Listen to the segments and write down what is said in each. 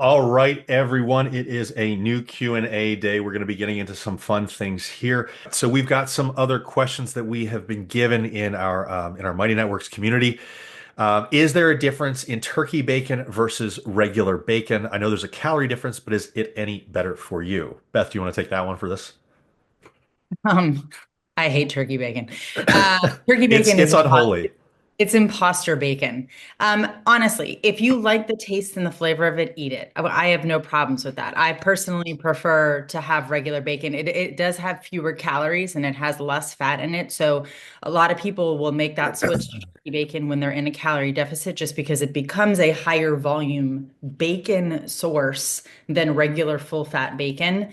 All right, everyone. It is a new Q&A day. We're going to be getting into some fun things here. So we've got some other questions that we have been given in our Mighty Networks community. Is there a difference in turkey bacon versus regular bacon? I know there's a calorie difference, but is it any better for you? Beth, do you want to take that one for this? Um, I hate turkey bacon. Turkey It's bacon it's is unholy. it's imposter bacon. Honestly, if you like the taste and the flavor of it, eat it. I have no problems with that. I personally prefer to have regular bacon. It does have fewer calories and it has less fat in it. So a lot of people will make that switch to turkey bacon when they're in a calorie deficit just because it becomes a higher volume bacon source than regular full fat bacon.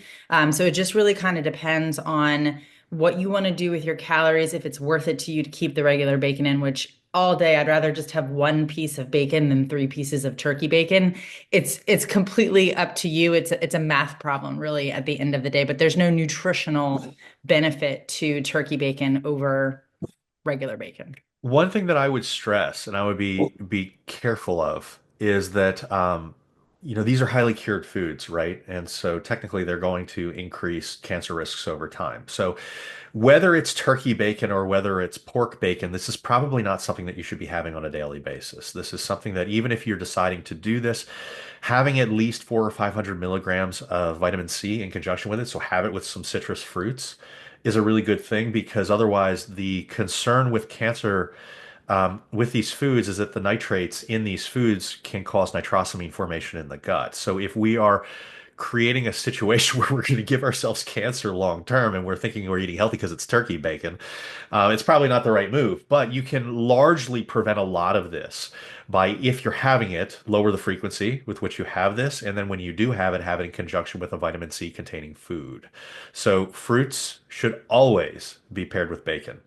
So it just really kind of depends on what you want to do with your calories, if it's worth it to you to keep the regular bacon in, which all day I'd rather just have one piece of bacon than three pieces of turkey bacon. It's completely up to you. It's a math problem really at the end of the day, but there's no nutritional benefit to turkey bacon over regular bacon. One thing that I would stress, and I would be careful of, is that these are highly cured foods, right? And so technically they're going to increase cancer risks over time. So whether it's turkey bacon or whether it's pork bacon, this is probably not something that you should be having on a daily basis. This is something that even if you're deciding to do this, having at least 400 or 500 milligrams of vitamin C in conjunction with it, so have it with some citrus fruits, is a really good thing because otherwise the concern with cancer with these foods is that the nitrates in these foods can cause nitrosamine formation in the gut. So if we are creating a situation where we're going to give ourselves cancer long term and we're thinking we're eating healthy because it's turkey bacon, it's probably not the right move. But you can largely prevent a lot of this by, if you're having it, lower the frequency with which you have this. And then when you do have it in conjunction with a vitamin C containing food. So fruits should always be paired with bacon.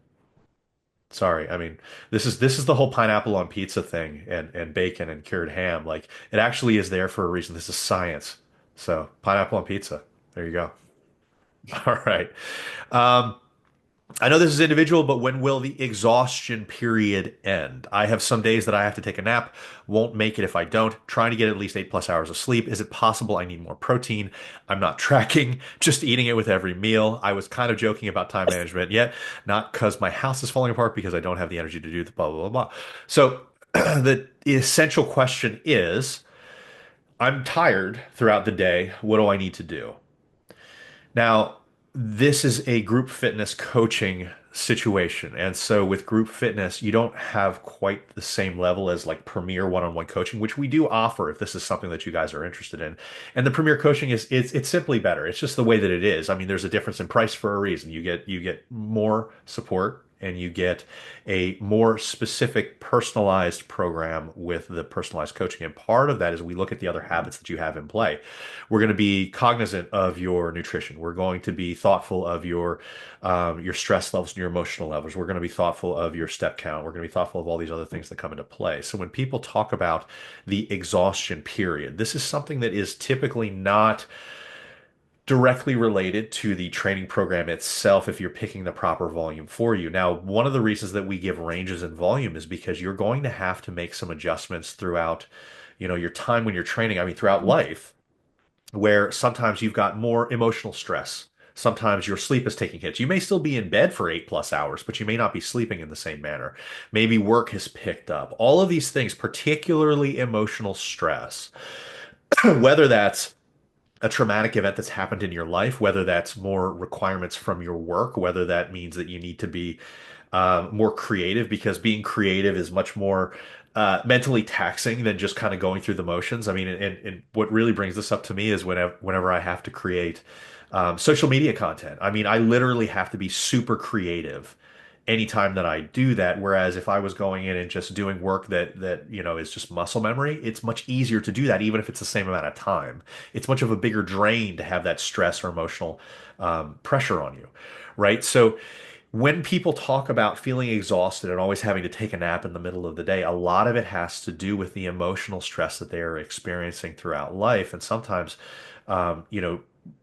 Sorry, I mean this is the whole pineapple on pizza thing and bacon and cured ham. Like it actually is there for a reason. This is science. So pineapple on pizza. There you go. All right. Um, I know this is individual, but when will the exhaustion period end? I have some days that I have to take a nap, won't make it if I don't. Trying to get at least 8+ hours of sleep. Is it possible I need more protein? I'm not tracking, just eating it with every meal. I was kind of joking about time management, yet not because my house is falling apart, because I don't have the energy to do the blah, blah, blah, blah. So the essential question is, I'm tired throughout the day. What do I need to do? Now, this is a group fitness coaching situation. And so with group fitness, you don't have quite the same level as like premier one-on-one coaching, which we do offer if this is something that you guys are interested in. And the premier coaching is it's simply better. It's just the way that it is. I mean, there's a difference in price for a reason. You get more support and you get a more specific personalized program with the personalized coaching. And part of that is we look at the other habits that you have in play. We're going to be cognizant of your nutrition. We're going to be thoughtful of your stress levels and your emotional levels. We're going to be thoughtful of your step count. We're going to be thoughtful of all these other things that come into play. So when people talk about the exhaustion period, this is something that is typically not directly related to the training program itself if you're picking the proper volume for you. Now, one of the reasons that we give ranges in volume is because you're going to have to make some adjustments throughout, your time when you're training, I mean, throughout life, where sometimes you've got more emotional stress. Sometimes your sleep is taking hits. You may still be in bed for 8+ hours, but you may not be sleeping in the same manner. Maybe work has picked up. All of these things, particularly emotional stress, whether that's a traumatic event that's happened in your life, whether that's more requirements from your work, whether that means that you need to be more creative because being creative is much more mentally taxing than just kind of going through the motions. I mean, and what really brings this up to me is whenever I have to create social media content. I mean, I literally have to be super creative anytime that I do that. Whereas if I was going in and just doing work that is just muscle memory, it's much easier to do that, even if it's the same amount of time. It's much of a bigger drain to have that stress or emotional pressure on you, right? So when people talk about feeling exhausted and always having to take a nap in the middle of the day, a lot of it has to do with the emotional stress that they are experiencing throughout life. And sometimes,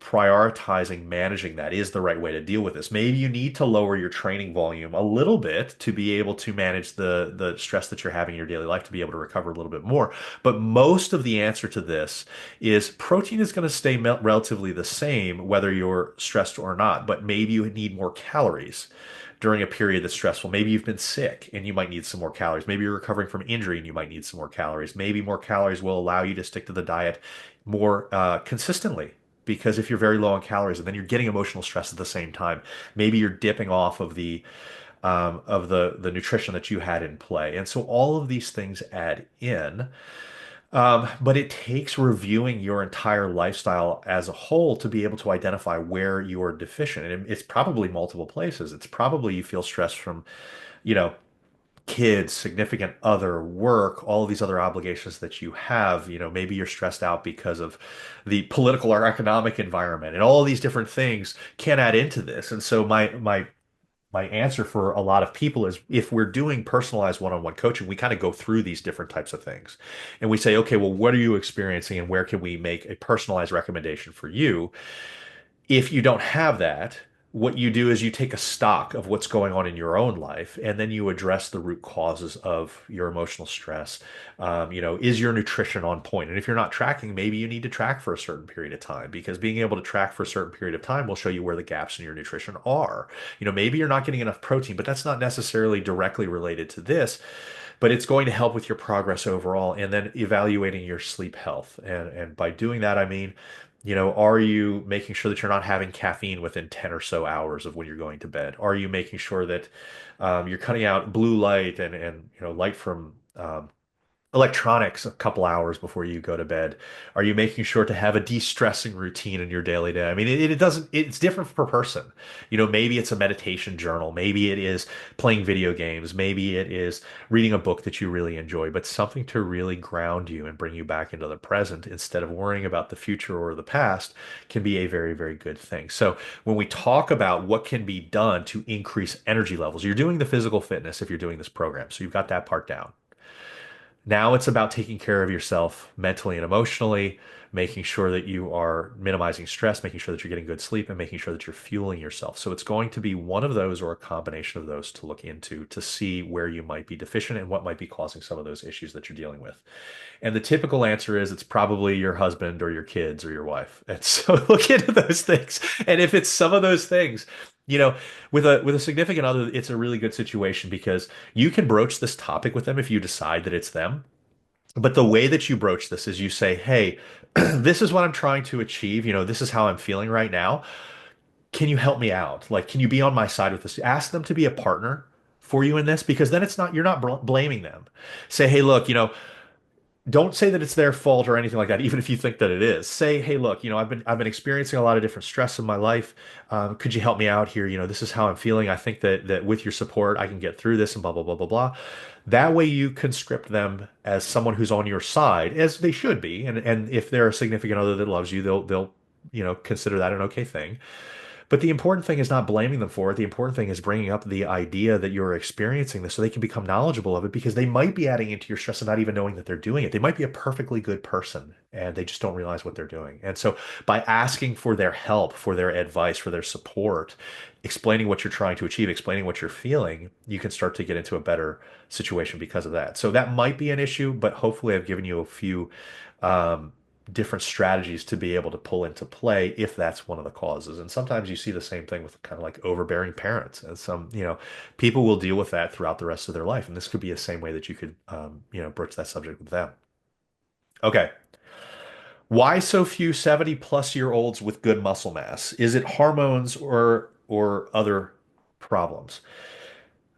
prioritizing managing that is the right way to deal with this. Maybe you need to lower your training volume a little bit to be able to manage the stress that you're having in your daily life to be able to recover a little bit more. But most of the answer to this is protein is going to stay relatively the same whether you're stressed or not, but maybe you need more calories during a period that's stressful. Maybe you've been sick and you might need some more calories. Maybe you're recovering from injury and you might need some more calories. Maybe more calories will allow you to stick to the diet more consistently. Because if you're very low on calories and then you're getting emotional stress at the same time, maybe you're dipping off of the nutrition that you had in play. And so all of these things add in. But it takes reviewing your entire lifestyle as a whole to be able to identify where you're deficient. And it's probably multiple places. It's probably you feel stress from, you know, kids, significant other, work, all of these other obligations that you have. Maybe you're stressed out because of the political or economic environment, and all of these different things can add into this. And so my answer for a lot of people is if we're doing personalized one-on-one coaching, we kind of go through these different types of things. And we say, okay, well, what are you experiencing and where can we make a personalized recommendation for you? If you don't have that, what you do is you take a stock of what's going on in your own life, and then you address the root causes of your emotional stress. Is your nutrition on point? And if you're not tracking, maybe you need to track for a certain period of time because being able to track for a certain period of time will show you where the gaps in your nutrition are. Maybe you're not getting enough protein, but that's not necessarily directly related to this, but it's going to help with your progress overall. And then evaluating your sleep health. And by doing that, I mean, are you making sure that you're not having caffeine within 10 or so hours of when you're going to bed? Are you making sure that you're cutting out blue light and light from electronics a couple hours before you go to bed? Are you making sure to have a de-stressing routine in your daily day? I mean, it doesn't, it's different per person. Maybe it's a meditation journal. Maybe it is playing video games. Maybe it is reading a book that you really enjoy, but something to really ground you and bring you back into the present instead of worrying about the future or the past can be a very, very good thing. So when we talk about what can be done to increase energy levels, you're doing the physical fitness if you're doing this program. So you've got that part down. Now it's about taking care of yourself mentally and emotionally, making sure that you are minimizing stress, making sure that you're getting good sleep, and making sure that you're fueling yourself. So it's going to be one of those or a combination of those to look into to see where you might be deficient and what might be causing some of those issues that you're dealing with. And the typical answer is it's probably your husband or your kids or your wife. And so look into those things. And if it's some of those things, you know, with a significant other, it's a really good situation because you can broach this topic with them if you decide that it's them. But the way that you broach this is you say, "Hey, this is what I'm trying to achieve. This is how I'm feeling right now. Can you help me out? Like, can you be on my side with this?" Ask them to be a partner for you in this because then you're not blaming them. Say, "Hey, look, don't say that it's their fault or anything like that, even if you think that it is. Say, hey, look, I've been experiencing a lot of different stress in my life. Could you help me out here? This is how I'm feeling. I think that with your support, I can get through this and blah blah blah blah blah." That way, you conscript them as someone who's on your side, as they should be. And if they're a significant other that loves you, they'll consider that an okay thing. But the important thing is not blaming them for it. The important thing is bringing up the idea that you're experiencing this so they can become knowledgeable of it because they might be adding into your stress and not even knowing that they're doing it. They might be a perfectly good person and they just don't realize what they're doing. And so by asking for their help, for their advice, for their support, explaining what you're trying to achieve, explaining what you're feeling, you can start to get into a better situation because of that. So that might be an issue, but hopefully I've given you a few um, different strategies to be able to pull into play if that's one of the causes. And sometimes you see the same thing with kind of like overbearing parents. And people will deal with that throughout the rest of their life. And this could be the same way that you could, broach that subject with them. Okay. Why so few 70 plus year olds with good muscle mass? Is it hormones or other problems?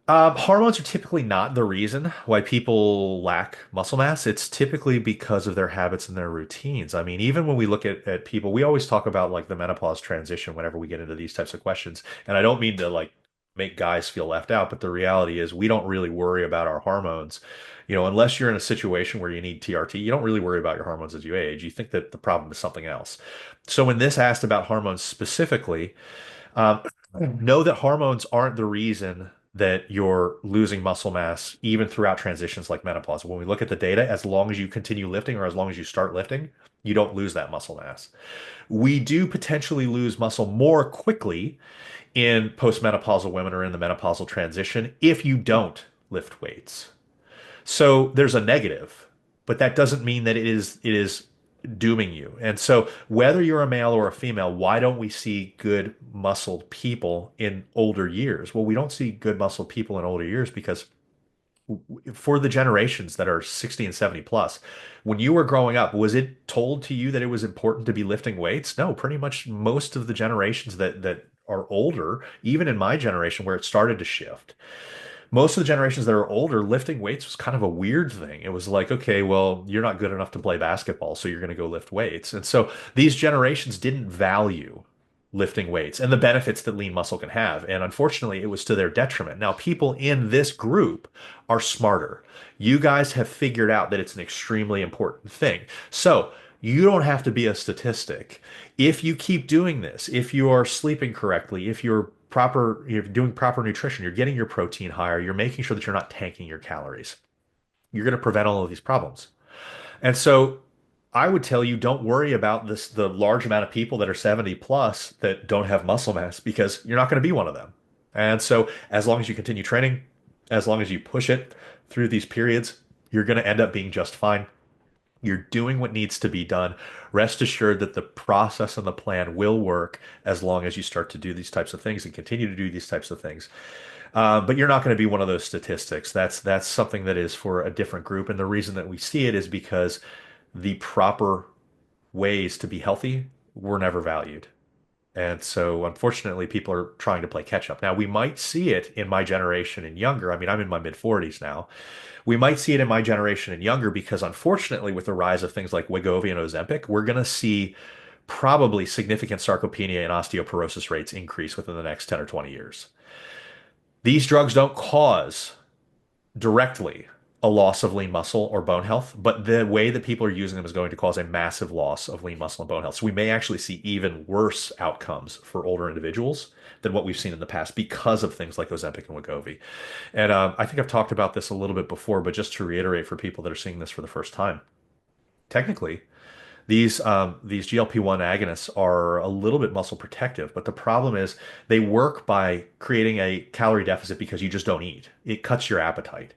Hormones are typically not the reason why people lack muscle mass. It's typically because of their habits and their routines. I mean, even when we look at people, we always talk about like the menopause transition whenever we get into these types of questions. And I don't mean to like make guys feel left out, but the reality is we don't really worry about our hormones. Unless you're in a situation where you need TRT, you don't really worry about your hormones as you age. You think that the problem is something else. So when this asked about hormones specifically, um, know that hormones aren't the reason that you're losing muscle mass even throughout transitions like menopause. When we look at the data, as long as you continue lifting or as long as you start lifting, You don't lose that muscle mass. We do potentially lose muscle more quickly in postmenopausal women or in the menopausal transition if you don't lift weights. So there's a negative, but that doesn't mean that it is dooming you. And so whether you're a male or a female, why don't we see good muscled people in older years? Well, we don't see good muscled people in older years because for the generations that are 60 and 70 plus, when you were growing up, was it told to you that it was important to be lifting weights? No, pretty much most of the generations that are older, even in my generation where it started to shift, most of the generations that are older, lifting weights was kind of a weird thing. It was like, okay, well, you're not good enough to play basketball, so you're going to go lift weights. And so these generations didn't value lifting weights and the benefits that lean muscle can have. And unfortunately, it was to their detriment. Now, people in this group are smarter. You guys have figured out that it's an extremely important thing. So you don't have to be a statistic. If you keep doing this, if you are sleeping correctly, if you're doing proper nutrition, you're getting your protein higher, you're making sure that you're not tanking your calories, you're going to prevent all of these problems. And so I would tell you, don't worry about this, the large amount of people that are 70 plus that don't have muscle mass, because you're not going to be one of them. And so as long as you continue training, as long as you push it through these periods, you're going to end up being just fine. You're doing what needs to be done. Rest assured that the process and the plan will work as long as you start to do these types of things and continue to do these types of things. But you're not going to be one of those statistics. That's something that is for a different group. And the reason that we see it is because the proper ways to be healthy were never valued. And so, unfortunately, people are trying to play catch up. Now, we might see it in my generation and younger. I mean, I'm in my mid 40s now. We might see it in my generation and younger because, unfortunately, with the rise of things like Wegovy and Ozempic, we're going to see probably significant sarcopenia and osteoporosis rates increase within the next 10 or 20 years. These drugs don't cause directly a loss of lean muscle or bone health, but the way that people are using them is going to cause a massive loss of lean muscle and bone health. So we may actually see even worse outcomes for older individuals than what we've seen in the past because of things like Ozempic and Wegovy. And I think I've talked about this a little bit before, but just to reiterate for people that are seeing this for the first time, technically, these GLP-1 agonists are a little bit muscle protective, but the problem is they work by creating a calorie deficit because you just don't eat. It cuts your appetite.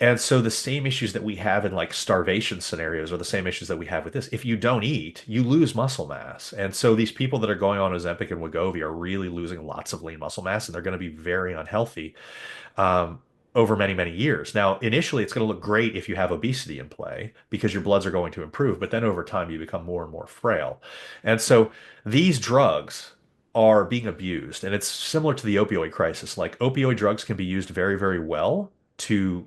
And so the same issues that we have in like starvation scenarios are the same issues that we have with this. If you don't eat, you lose muscle mass. And so these people that are going on Ozempic and Wegovy are really losing lots of lean muscle mass, and they're going to be very unhealthy over many, many years. Now, initially, it's going to look great if you have obesity in play because your bloods are going to improve, but then over time, you become more and more frail. And so these drugs are being abused, and it's similar to the opioid crisis. Like opioid drugs can be used very, very well to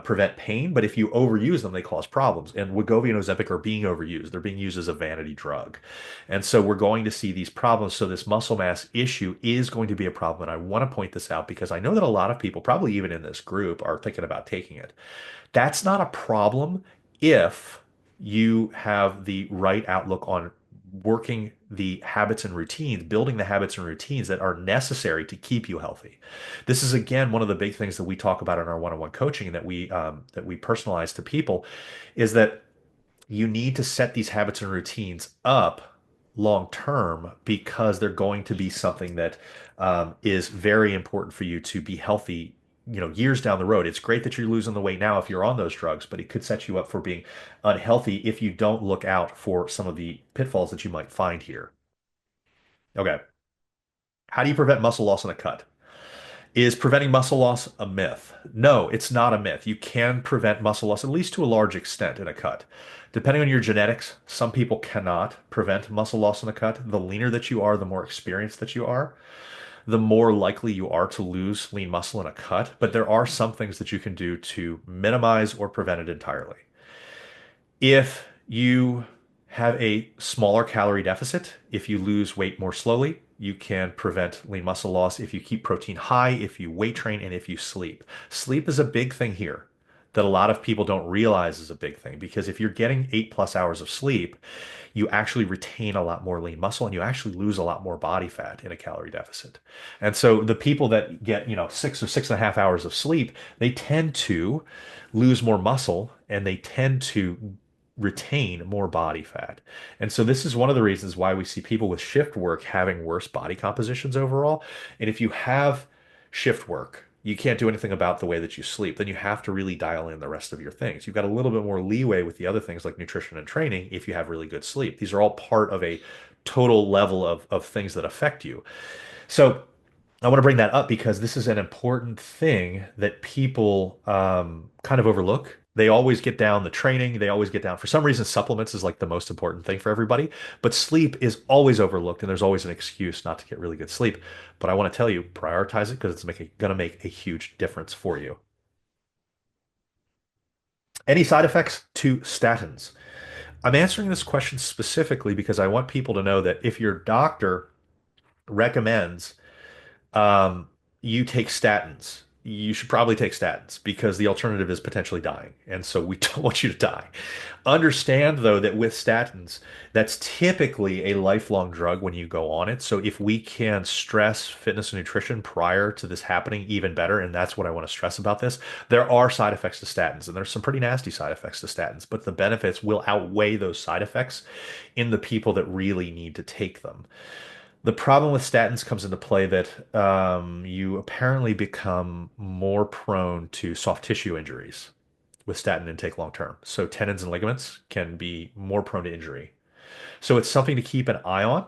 prevent pain, but if you overuse them, they cause problems. And Wegovy and Ozempic are being overused. They're being used as a vanity drug. And so we're going to see these problems. So this muscle mass issue is going to be a problem. And I want to point this out because I know that a lot of people, probably even in this group, are thinking about taking it. That's not a problem if you have the right outlook on working the habits and routines, building the habits and routines that are necessary to keep you healthy. This is again one of the big things that we talk about in our one-on-one coaching and that we personalize to people is that you need to set these habits and routines up long term because they're going to be something that is very important for you to be healthy, years down the road. It's great that you're losing the weight now if you're on those drugs, but it could set you up for being unhealthy if you don't look out for some of the pitfalls that you might find here. Okay. How do you prevent muscle loss in a cut? Is preventing muscle loss a myth? No, it's not a myth. You can prevent muscle loss, at least to a large extent, in a cut. Depending on your genetics, some people cannot prevent muscle loss in a cut. The leaner that you are, the more experienced that you are, the more likely you are to lose lean muscle in a cut. But there are some things that you can do to minimize or prevent it entirely. If you have a smaller calorie deficit, if you lose weight more slowly, you can prevent lean muscle loss if you keep protein high, if you weight train, and if you sleep. Sleep is a big thing here that a lot of people don't realize is a big thing because if you're getting 8+ hours of sleep, you actually retain a lot more lean muscle and you actually lose a lot more body fat in a calorie deficit. And so the people that get, 6 or 6.5 hours of sleep, they tend to lose more muscle and they tend to retain more body fat. And so this is one of the reasons why we see people with shift work having worse body compositions overall. And if you have shift work, you can't do anything about the way that you sleep. Then you have to really dial in the rest of your things. You've got a little bit more leeway with the other things like nutrition and training if you have really good sleep. These are all part of a total level of things that affect you. So I want to bring that up because this is an important thing that people kind of overlook. They always get down the training. They always get down, for some reason, supplements is like the most important thing for everybody. But sleep is always overlooked, and there's always an excuse not to get really good sleep. But I want to tell you, prioritize it because it's going to make a huge difference for you. Any side effects to statins? I'm answering this question specifically because I want people to know that if your doctor recommends um, you take statins, you should probably take statins because the alternative is potentially dying. And so we don't want you to die. Understand, though, that with statins, that's typically a lifelong drug when you go on it. So if we can stress fitness and nutrition prior to this happening, even better. And that's what I want to stress about this. There are side effects to statins, and there's some pretty nasty side effects to statins, but the benefits will outweigh those side effects in the people that really need to take them. The problem with statins comes into play that you apparently become more prone to soft tissue injuries with statin intake long term. So tendons and ligaments can be more prone to injury. So it's something to keep an eye on.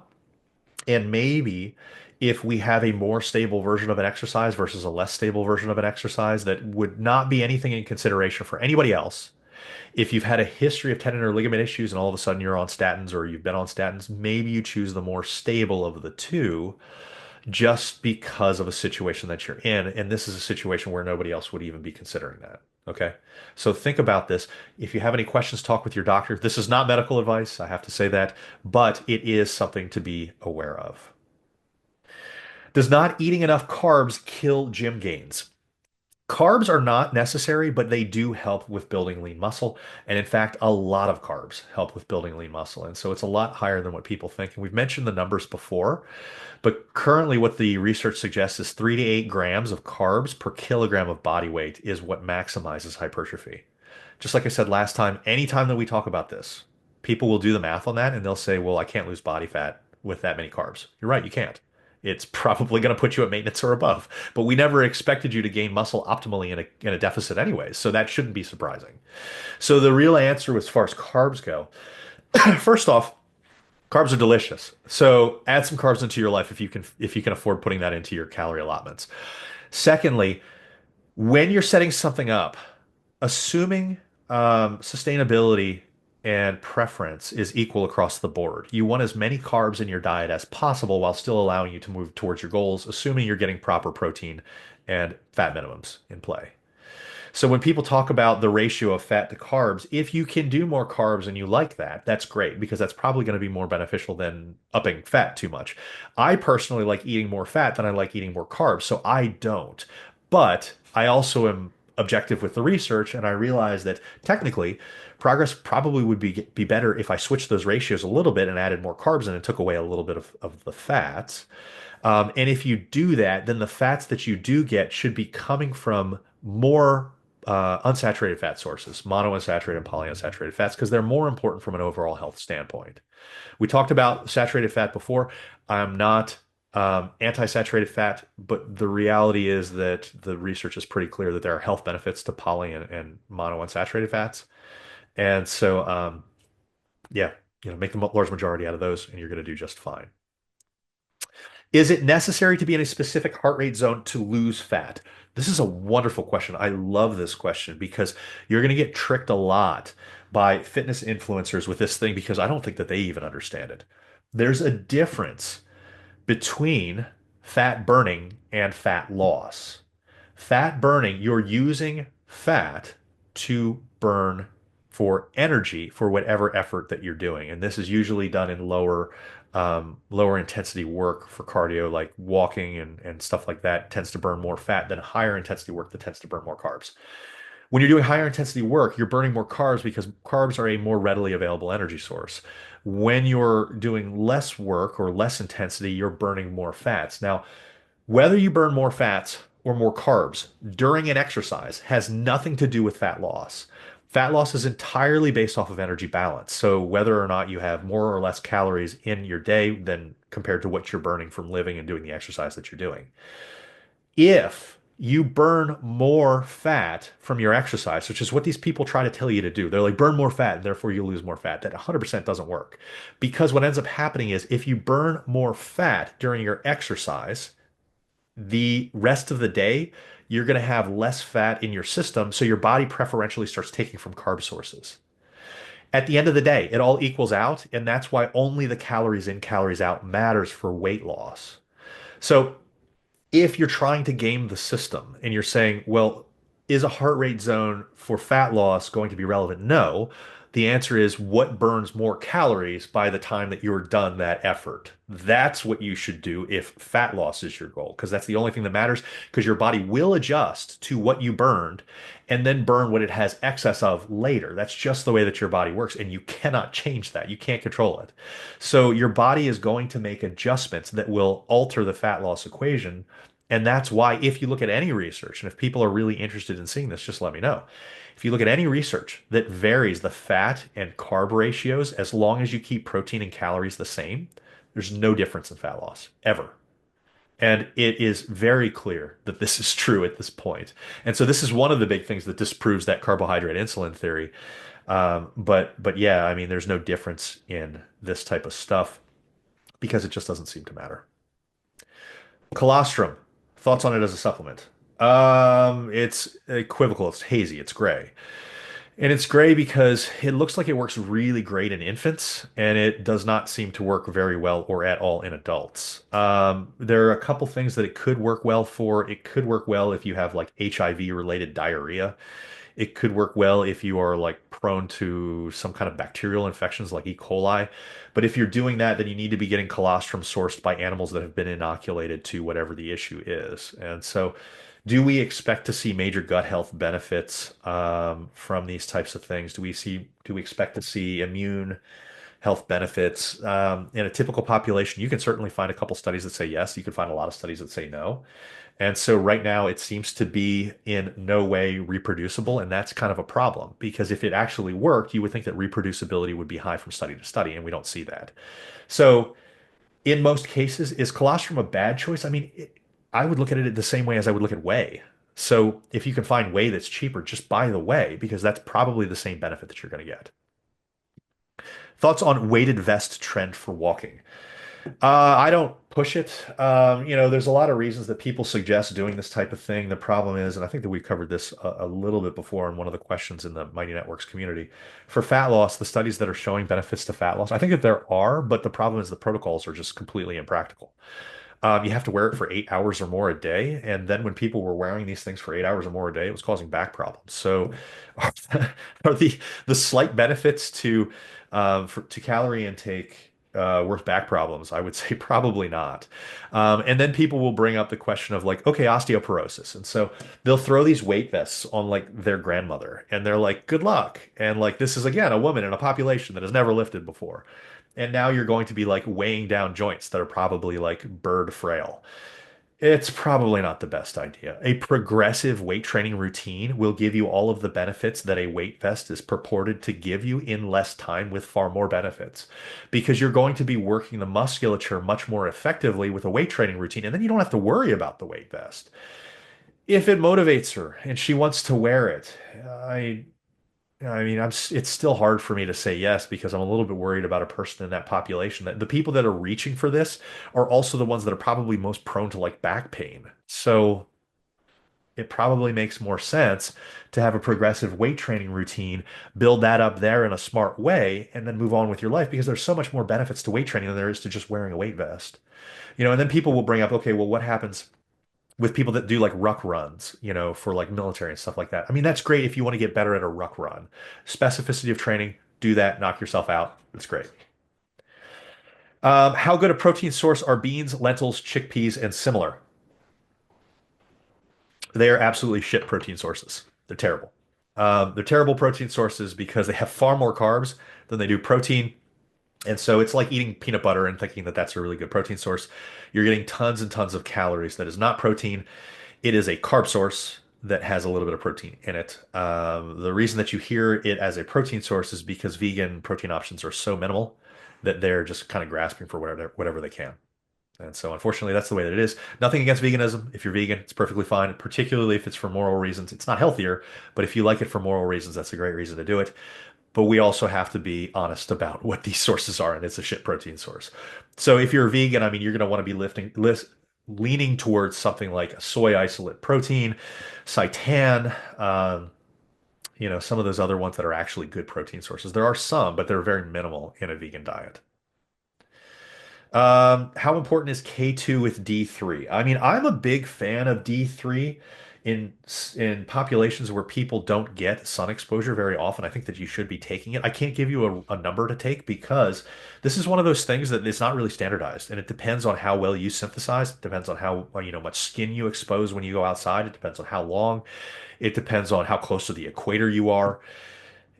And maybe if we have a more stable version of an exercise versus a less stable version of an exercise that would not be anything in consideration for anybody else, if you've had a history of tendon or ligament issues and all of a sudden you're on statins or you've been on statins, maybe you choose the more stable of the two just because of a situation that you're in. And this is a situation where nobody else would even be considering that. Okay. So think about this. If you have any questions, talk with your doctor. This is not medical advice. I have to say that, but it is something to be aware of. Does not eating enough carbs kill gym gains? Carbs are not necessary, but they do help with building lean muscle. And in fact, a lot of carbs help with building lean muscle. And so it's a lot higher than what people think. And we've mentioned the numbers before, but currently what the research suggests is 3 to 8 grams of carbs per kilogram of body weight is what maximizes hypertrophy. Just like I said last time, anytime that we talk about this, people will do the math on that and they'll say, well, I can't lose body fat with that many carbs. You're right, you can't. It's probably going to put you at maintenance or above. But we never expected you to gain muscle optimally in a deficit anyways, so that shouldn't be surprising. So the real answer as far as carbs go, first off, carbs are delicious. So add some carbs into your life if you can afford putting that into your calorie allotments. Secondly, when you're setting something up, assuming sustainability and preference is equal across the board. You want as many carbs in your diet as possible while still allowing you to move towards your goals, assuming you're getting proper protein and fat minimums in play. So when people talk about the ratio of fat to carbs, if you can do more carbs and you like that, that's great because that's probably going to be more beneficial than upping fat too much. I personally like eating more fat than I like eating more carbs, so I don't. But I also am objective with the research and I realize that technically progress probably would be better if I switched those ratios a little bit and added more carbs and took away a little bit of the fats. And if you do that, then the fats that you do get should be coming from more unsaturated fat sources, monounsaturated and polyunsaturated fats, because they're more important from an overall health standpoint. We talked about saturated fat before. I'm not anti-saturated fat, but the reality is that the research is pretty clear that there are health benefits to poly and monounsaturated fats. And so, yeah, make the large majority out of those, and you're going to do just fine. Is it necessary to be in a specific heart rate zone to lose fat? This is a wonderful question. I love this question because you're going to get tricked a lot by fitness influencers with this thing because I don't think that they even understand it. There's a difference between fat burning and fat loss. Fat burning, you're using fat to burn for energy for whatever effort that you're doing. And this is usually done in lower intensity work for cardio, like walking and stuff like that tends to burn more fat than higher intensity work that tends to burn more carbs. When you're doing higher intensity work, you're burning more carbs because carbs are a more readily available energy source. When you're doing less work or less intensity, you're burning more fats. Now, whether you burn more fats or more carbs during an exercise has nothing to do with fat loss. Fat loss is entirely based off of energy balance. So whether or not you have more or less calories in your day than compared to what you're burning from living and doing the exercise that you're doing. If you burn more fat from your exercise, which is what these people try to tell you to do, they're like, burn more fat, and therefore you lose more fat. That 100% doesn't work. Because what ends up happening is if you burn more fat during your exercise, the rest of the day, you're going to have less fat in your system. So your body preferentially starts taking from carb sources. At the end of the day, it all equals out. And that's why only the calories in, calories out matters for weight loss. So if you're trying to game the system and you're saying, well, is a heart rate zone for fat loss going to be relevant? No. The answer is what burns more calories by the time that you're done that effort. That's what you should do if fat loss is your goal, because that's the only thing that matters, because your body will adjust to what you burned and then burn what it has excess of later. That's just the way that your body works, and you cannot change that. You can't control it. So your body is going to make adjustments that will alter the fat loss equation, and that's why, if you look at any research, and if people are really interested in seeing this, just let me know. If you look at any research that varies the fat and carb ratios, as long as you keep protein and calories the same, there's no difference in fat loss ever. And it is very clear that this is true at this point. And so this is one of the big things that disproves that carbohydrate insulin theory. But yeah, I mean, there's no difference in this type of stuff because it just doesn't seem to matter. Colostrum, thoughts on it as a supplement? It's equivocal. It's hazy. It's gray. And it's gray because it looks like it works really great in infants, and it does not seem to work very well or at all in adults. There are a couple things that it could work well for. It could work well if you have like HIV related diarrhea. It could work well if you are like prone to some kind of bacterial infections like E. coli. But if you're doing that, then you need to be getting colostrum sourced by animals that have been inoculated to whatever the issue is. And so, do we expect to see major gut health benefits from these types of things? Do we expect to see immune health benefits in a typical population? You can certainly find a couple studies that say yes. You can find a lot of studies that say no. And so right now it seems to be in no way reproducible, and that's kind of a problem because if it actually worked, you would think that reproducibility would be high from study to study, and we don't see that. So in most cases, is colostrum a bad choice? I mean, I would look at it the same way as I would look at whey. So if you can find whey that's cheaper, just buy the whey because that's probably the same benefit that you're going to get. Thoughts on weighted vest trend for walking? I don't push it. There's a lot of reasons that people suggest doing this type of thing. The problem is, and I think that we covered this a little bit before in one of the questions in the Mighty Networks community, for fat loss, the studies that are showing benefits to fat loss, I think that there are, but the problem is the protocols are just completely impractical. You have to wear it for 8 hours or more a day, and then when people were wearing these things for 8 hours or more a day, it was causing back problems. So, are the slight benefits to calorie intake worth back problems? I would say probably not. And then people will bring up the question of like, okay, osteoporosis. And so they'll throw these weight vests on like their grandmother and they're like, good luck. And like, this is again a woman in a population that has never lifted before. And now you're going to be like weighing down joints that are probably like bird frail. It's probably not the best idea. A progressive weight training routine will give you all of the benefits that a weight vest is purported to give you in less time with far more benefits. Because you're going to be working the musculature much more effectively with a weight training routine, and then you don't have to worry about the weight vest. If it motivates her and she wants to wear it, I mean, it's still hard for me to say yes because I'm a little bit worried about a person in that population. That the people that are reaching for this are also the ones that are probably most prone to like back pain. So it probably makes more sense to have a progressive weight training routine, build that up there in a smart way, and then move on with your life because there's so much more benefits to weight training than there is to just wearing a weight vest. And then people will bring up, okay, well, what happens with people that do like ruck runs, for like military and stuff like that. I mean, that's great if you want to get better at a ruck run. Specificity of training, do that, knock yourself out. It's great. How good a protein source are beans, lentils, chickpeas, and similar? They are absolutely shit protein sources. They're terrible. They're terrible protein sources because they have far more carbs than they do protein. And so it's like eating peanut butter and thinking that that's a really good protein source. You're getting tons and tons of calories. That is not protein. It is a carb source. that has a little bit of protein in it. The reason that you hear it as a protein source is because vegan protein options are so minimal that they're just kind of grasping for whatever they can. And so, unfortunately, that's the way that it is. Nothing against veganism. If you're vegan, it's perfectly fine, particularly if it's for moral reasons. It's not healthier, but if you like it for moral reasons, that's a great reason to do it. But we also have to be honest about what these sources are, and it's a shit protein source. So if you're a vegan, I mean, you're going to want to be leaning towards something like a soy isolate protein, seitan, some of those other ones that are actually good protein sources. There are some, but they're very minimal in a vegan diet. How important is K2 with D3? I mean, I'm a big fan of D3 in in populations where people don't get sun exposure very often. I think that you should be taking it. I can't give you a number to take because this is one of those things that it's not really standardized, and it depends on how well you synthesize. It depends on how much skin you expose when you go outside. It depends on how long. It depends on how close to the equator you are.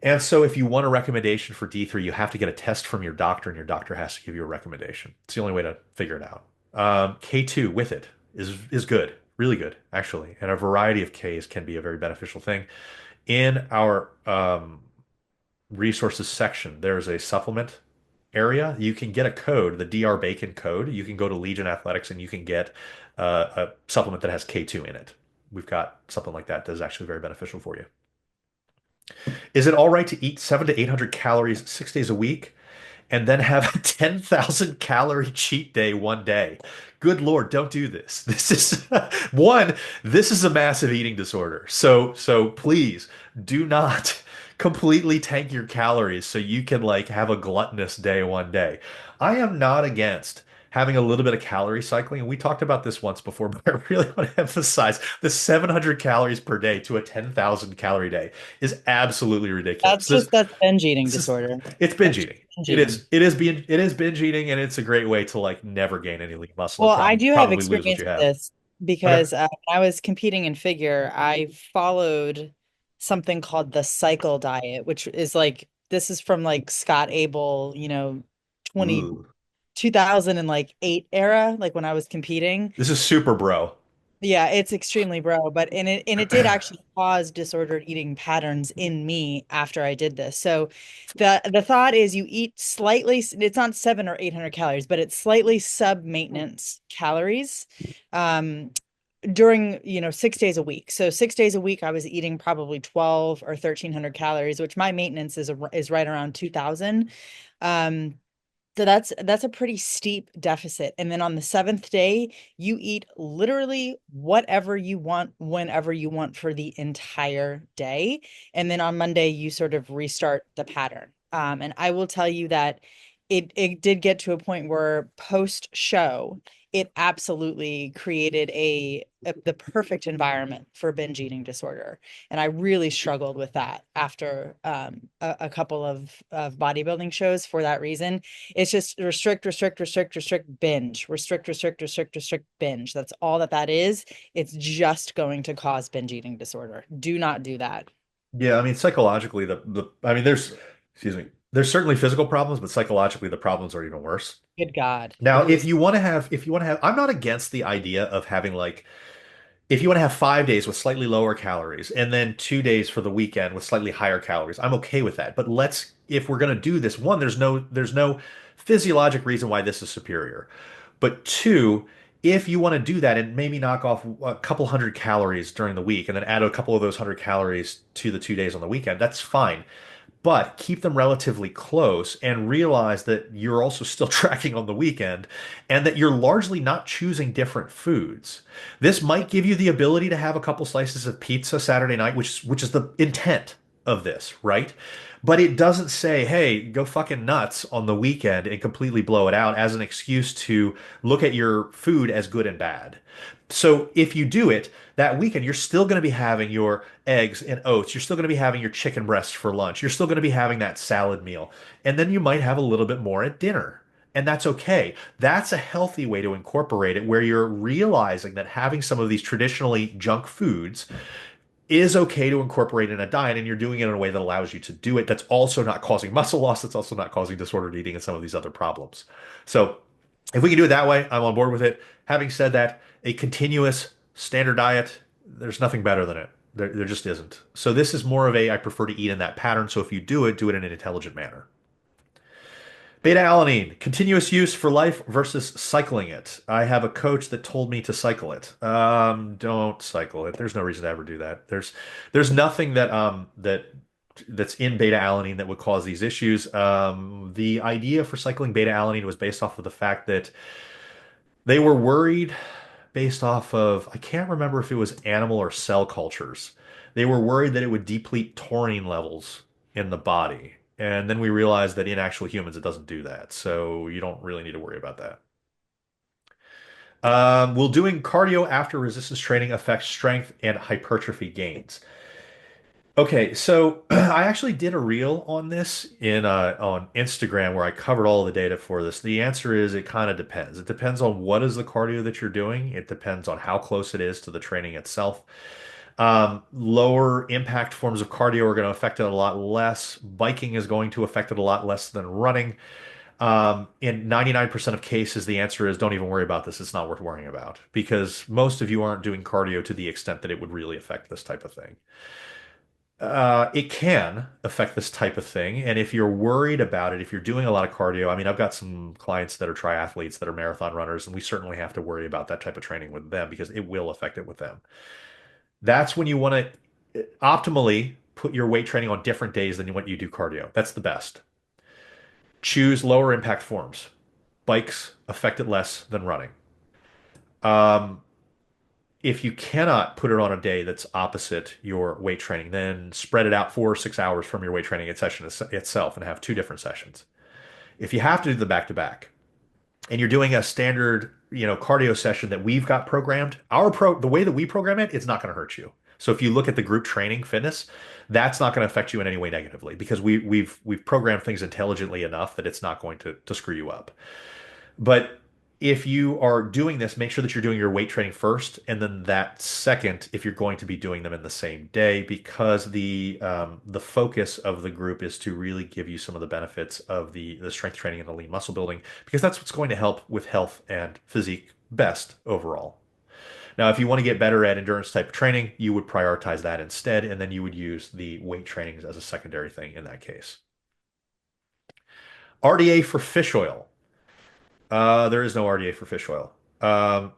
And so if you want a recommendation for D3, you have to get a test from your doctor, and your doctor has to give you a recommendation. It's the only way to figure it out. K2 with it is good, really good, actually. And a variety of Ks can be a very beneficial thing. In our resources section, there's a supplement area. You can get a code, the DR Bacon code. You can go to Legion Athletics and you can get a supplement that has K2 in it. We've got something like that that is actually very beneficial for you. Is it all right to eat 700 to 800 calories 6 days a week and then have a 10,000 calorie cheat day one day? Good Lord, don't do this. This is one, this is a massive eating disorder. So please do not completely tank your calories so you can like have a gluttonous day one day. I am not against having a little bit of calorie cycling. And we talked about this once before, but I really want to emphasize the 700 calories per day to a 10,000 calorie day is absolutely ridiculous. That's binge eating This is disorder. it's binge That's eating. binge It eating. is. It is binge eating, and it's a great way to like never gain any lean muscle Well, and I do have probably lose what experience you with have. this Okay. because when I was competing in figure, I followed something called the cycle diet, which is like this is from like Scott Abel, 20 Ooh. 2008 era, like when I was competing. This is super bro. Yeah, it's extremely bro, but and it did actually cause disordered eating patterns in me after I did this. So the thought is you eat slightly, it's not 700 or 800 calories, but it's slightly sub maintenance calories during 6 days a week. So 6 days a week I was eating probably 12 or 1300 calories, which my maintenance is right around 2000. Um so that's a pretty steep deficit. And then on the seventh day, you eat literally whatever you want, whenever you want for the entire day. And then on Monday, you sort of restart the pattern. And I will tell you that it did get to a point where post show, it absolutely created the perfect environment for binge eating disorder. And I really struggled with that after a couple of bodybuilding shows for that reason. It's just restrict, restrict, restrict, restrict, binge, restrict, restrict, restrict, restrict, binge. That's all that is. It's just going to cause binge eating disorder. Do not do that. Yeah, I mean psychologically the I mean there's excuse me. There's certainly physical problems, but psychologically the problems are even worse. Good God. Now, It is. if you want to have, I'm not against the idea of having like if you want to have 5 days with slightly lower calories and then 2 days for the weekend with slightly higher calories, I'm okay with that. But if we're going to do this, one, there's no physiologic reason why this is superior. But two, if you want to do that and maybe knock off a couple hundred calories during the week and then add a couple of those 100 calories to the 2 days on the weekend, that's fine, but keep them relatively close and realize that you're also still tracking on the weekend and that you're largely not choosing different foods. This might give you the ability to have a couple slices of pizza Saturday night, which is the intent of this, right? But it doesn't say, hey, go fucking nuts on the weekend and completely blow it out as an excuse to look at your food as good and bad. So if you do it that weekend, you're still going to be having your eggs and oats. You're still going to be having your chicken breast for lunch. You're still going to be having that salad meal. And then you might have a little bit more at dinner. And that's okay. That's a healthy way to incorporate it where you're realizing that having some of these traditionally junk foods is okay to incorporate in a diet and you're doing it in a way that allows you to do it. That's also not causing muscle loss. That's also not causing disordered eating and some of these other problems. So if we can do it that way, I'm on board with it. Having said that, a continuous standard diet There's nothing better than it. There just isn't. So this is more of a I prefer to eat in that pattern. So if you do it in an intelligent manner. Beta alanine, continuous use for life versus cycling it. I have a coach that told me to cycle it. Don't cycle it. There's no reason to ever do that. There's nothing that's in beta alanine that would cause these issues. The idea for cycling beta alanine was based off of the fact that they were worried based off of, I can't remember if it was animal or cell cultures. They were worried that it would deplete taurine levels in the body. And then we realized that in actual humans, it doesn't do that. So you don't really need to worry about that. Will doing cardio after resistance training affect strength and hypertrophy gains? Okay, so I actually did a reel on this in on Instagram where I covered all the data for this. The answer is it kind of depends. It depends on what is the cardio that you're doing. It depends on how close it is to the training itself. Lower impact forms of cardio are going to affect it a lot less. Biking is going to affect it a lot less than running. In 99% of cases, the answer is don't even worry about this. It's not worth worrying about because most of you aren't doing cardio to the extent that it would really affect this type of thing. It can affect this type of thing. And if you're worried about it, if you're doing a lot of cardio, I mean, I've got some clients that are triathletes that are marathon runners, and we certainly have to worry about that type of training with them because it will affect it with them. That's when you want to optimally put your weight training on different days than what you do cardio. That's the best. Choose lower impact forms. Bikes affect it less than running. Um, if you cannot put it on a day that's opposite your weight training, then spread it out 4 or 6 hours from your weight training session itself and have two different sessions. If you have to do the back to back and you're doing a standard, cardio session that we've got programmed, the way that we program it, it's not going to hurt you. So if you look at the group training fitness, that's not going to affect you in any way negatively because we've programmed things intelligently enough that it's not going to screw you up. But if you are doing this, make sure that you're doing your weight training first, and then that second, if you're going to be doing them in the same day, because the focus of the group is to really give you some of the benefits of the strength training and the lean muscle building, because that's what's going to help with health and physique best overall. Now, if you want to get better at endurance type of training, you would prioritize that instead, and then you would use the weight trainings as a secondary thing in that case. RDA for fish oil. There is no RDA for fish oil.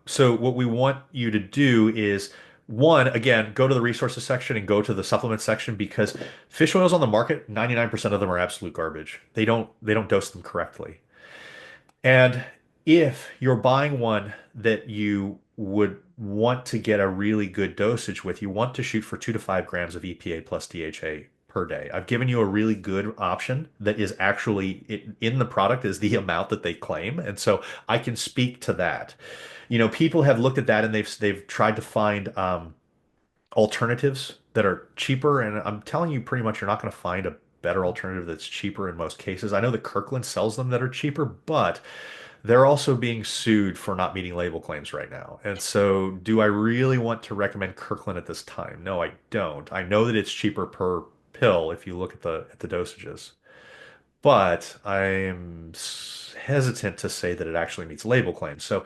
So what we want you to do is one, again, go to the resources section and go to the supplement section because fish oils on the market, 99% of them are absolute garbage. They don't dose them correctly. And if you're buying one that you would want to get a really good dosage with, you want to shoot for 2 to 5 grams of EPA plus DHA per day. I've given you a really good option that is actually in the product is the amount that they claim. And so I can speak to that. People have looked at that and they've tried to find alternatives that are cheaper. And I'm telling you, pretty much you're not going to find a better alternative that's cheaper in most cases. I know that Kirkland sells them that are cheaper, but they're also being sued for not meeting label claims right now. And so, do I really want to recommend Kirkland at this time? No, I don't. I know that it's cheaper per pill if you look at the dosages, but I'm hesitant to say that it actually meets label claims. So,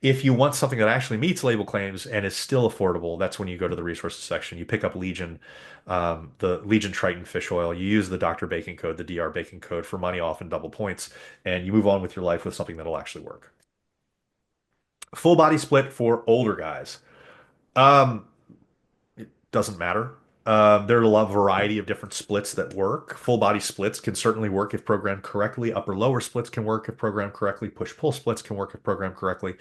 if you want something that actually meets label claims and is still affordable, that's when you go to the resources section. You pick up Legion, the Legion Triton fish oil. You use the Dr. Bacon code, the DR Bacon code for money off and double points, and you move on with your life with something that'll actually work. Full body split for older guys. Um, it doesn't matter. There are a lot of variety of different splits that work. Full body splits can certainly work if programmed correctly. Upper lower splits can work if programmed correctly. Push pull splits can work if programmed correctly.